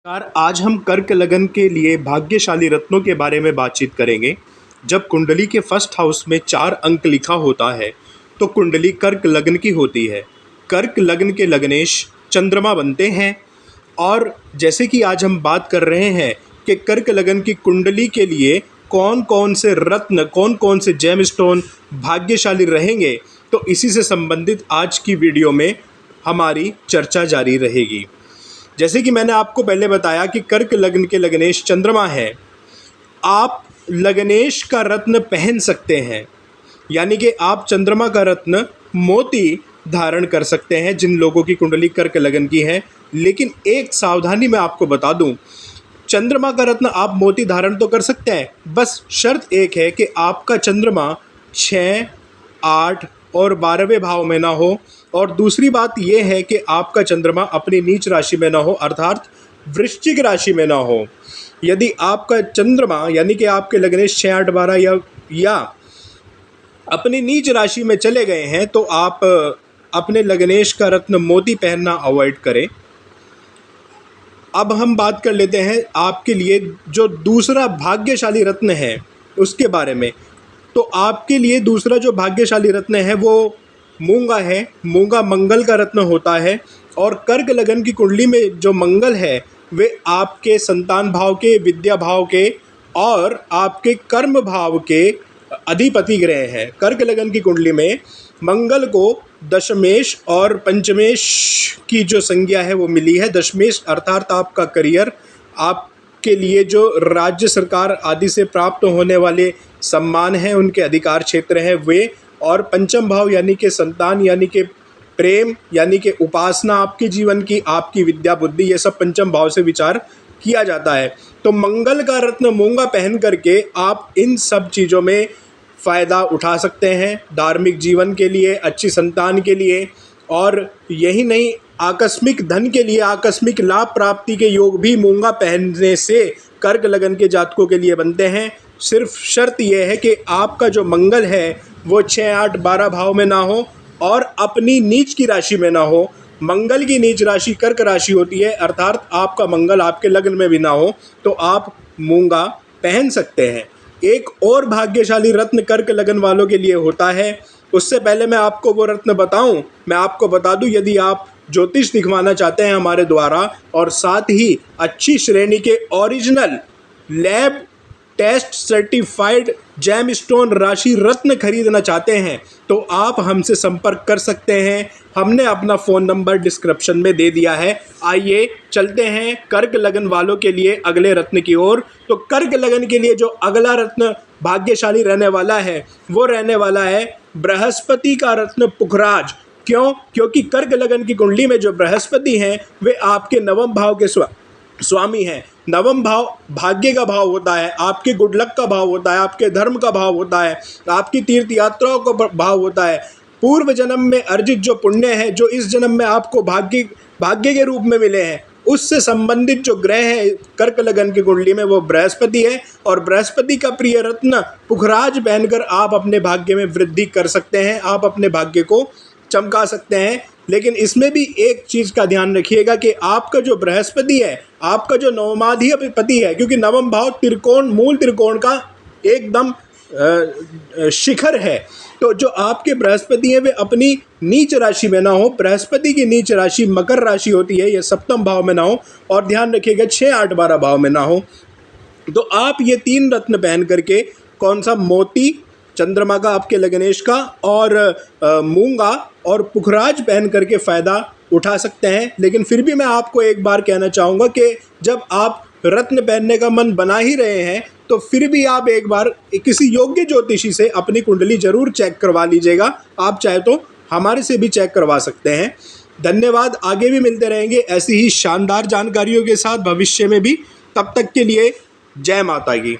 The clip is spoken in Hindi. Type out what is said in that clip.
यार आज हम कर्क लगन के लिए भाग्यशाली रत्नों के बारे में बातचीत करेंगे। जब कुंडली के फर्स्ट हाउस में 4 अंक लिखा होता है तो कुंडली कर्क लग्न की होती है। कर्क लग्न के लग्नेश चंद्रमा बनते हैं। और जैसे कि आज हम बात कर रहे हैं कि कर्क लगन की कुंडली के लिए कौन कौन से रत्न, कौन कौन से जेम स्टोन भाग्यशाली रहेंगे, तो इसी से संबंधित आज की वीडियो में हमारी चर्चा जारी रहेगी। जैसे कि मैंने आपको पहले बताया कि कर्क लग्न के लग्नेश चंद्रमा है। आप लग्नेश का रत्न पहन सकते हैं, यानी कि आप चंद्रमा का रत्न मोती धारण कर सकते हैं जिन लोगों की कुंडली कर्क लगन की है। लेकिन एक सावधानी मैं आपको बता दूं, चंद्रमा का रत्न आप मोती धारण तो कर सकते हैं, बस शर्त एक है कि आपका चंद्रमा 6, 8 और 12वें भाव में ना हो। और दूसरी बात यह है कि आपका चंद्रमा अपनी नीच राशि में ना हो, अर्थात वृश्चिक राशि में ना हो। यदि आपका चंद्रमा यानी कि आपके लग्नेश 6, 8, 12 या अपनी नीच राशि में चले गए हैं तो आप अपने लग्नेश का रत्न मोती पहनना अवॉइड करें। अब हम बात कर लेते हैं आपके लिए जो दूसरा भाग्यशाली रत्न है उसके बारे में। तो आपके लिए दूसरा जो भाग्यशाली रत्न है वो मूंगा है। मूंगा मंगल का रत्न होता है। और कर्क लगन की कुंडली में जो मंगल है वे आपके संतान भाव के, विद्या भाव के और आपके कर्म भाव के अधिपति ग्रह हैं। कर्क लगन की कुंडली में मंगल को दशमेश और पंचमेश की जो संज्ञा है वो मिली है। दशमेश अर्थात आपका करियर, आपके लिए जो राज्य सरकार आदि से प्राप्त होने वाले सम्मान हैं, उनके अधिकार क्षेत्र हैं वे। और पंचम भाव यानी कि संतान, यानी कि प्रेम, यानी कि उपासना, आपके जीवन की, आपकी विद्या बुद्धि, ये सब पंचम भाव से विचार किया जाता है। तो मंगल का रत्न मूंगा पहन करके आप इन सब चीज़ों में फ़ायदा उठा सकते हैं, धार्मिक जीवन के लिए, अच्छी संतान के लिए, और यही नहीं, आकस्मिक धन के लिए, आकस्मिक लाभ प्राप्ति के योग भी मूंगा पहनने से कर्क लगन के जातकों के लिए बनते हैं। सिर्फ शर्त यह है कि आपका जो मंगल है वो 6, 8, 12 भाव में ना हो और अपनी नीच की राशि में ना हो। मंगल की नीच राशि कर्क राशि होती है, अर्थात आपका मंगल आपके लग्न में भी ना हो तो आप मूंगा पहन सकते हैं। एक और भाग्यशाली रत्न कर्क लगन वालों के लिए होता है। उससे पहले मैं आपको वो रत्न बताऊं, मैं आपको बता दूं, यदि आप ज्योतिष दिखवाना चाहते हैं हमारे द्वारा और साथ ही अच्छी श्रेणी के original lab test certified gemstone राशि रत्न खरीदना चाहते हैं तो आप हमसे संपर्क कर सकते हैं। हमने अपना फ़ोन नंबर डिस्क्रिप्शन में दे दिया है। आइए चलते हैं कर्क लगन वालों के लिए अगले रत्न की ओर। तो कर्क लगन के लिए जो अगला रत्न भाग्यशाली रहने वाला है वो रहने वाला है बृहस्पति का रत्न पुखराज। क्यों? क्योंकि कर्क लगन की कुंडली में जो बृहस्पति हैं वे आपके नवम भाव के स्वामी हैं। नवम भाव भाग्य का भाव होता है, आपके गुड लक का भाव होता है, आपके धर्म का भाव होता है, आपकी तीर्थ यात्राओं का भाव होता है। पूर्व जन्म में अर्जित जो पुण्य है जो इस जन्म में आपको भाग्य के रूप में मिले हैं, उससे संबंधित जो ग्रह है कर्क लगन की कुंडली में वो बृहस्पति है। और बृहस्पति का प्रिय रत्न पुखराज पहनकर आप अपने भाग्य में वृद्धि कर सकते हैं, आप अपने भाग्य को चमका सकते हैं। लेकिन इसमें भी एक चीज़ का ध्यान रखिएगा कि आपका जो बृहस्पति है, आपका जो नवमाधिपति है, क्योंकि नवम भाव त्रिकोण, मूल त्रिकोण का एकदम शिखर है, तो जो आपके बृहस्पति है वे अपनी नीच राशि में ना हो। बृहस्पति की नीच राशि मकर राशि होती है, ये सप्तम भाव में ना हो। और ध्यान रखिएगा 6, 8, 12 भाव में ना हो। तो आप ये 3 रत्न पहन करके, कौन सा, मोती चंद्रमा का आपके लग्नेश का, और मूंगा और पुखराज पहन करके फ़ायदा उठा सकते हैं। लेकिन फिर भी मैं आपको एक बार कहना चाहूँगा कि जब आप रत्न पहनने का मन बना ही रहे हैं तो फिर भी आप एक बार किसी योग्य ज्योतिषी से अपनी कुंडली ज़रूर चेक करवा लीजिएगा। आप चाहे तो हमारे से भी चेक करवा सकते हैं। धन्यवाद। आगे भी मिलते रहेंगे ऐसी ही शानदार जानकारियों के साथ भविष्य में भी। तब तक के लिए जय माता की।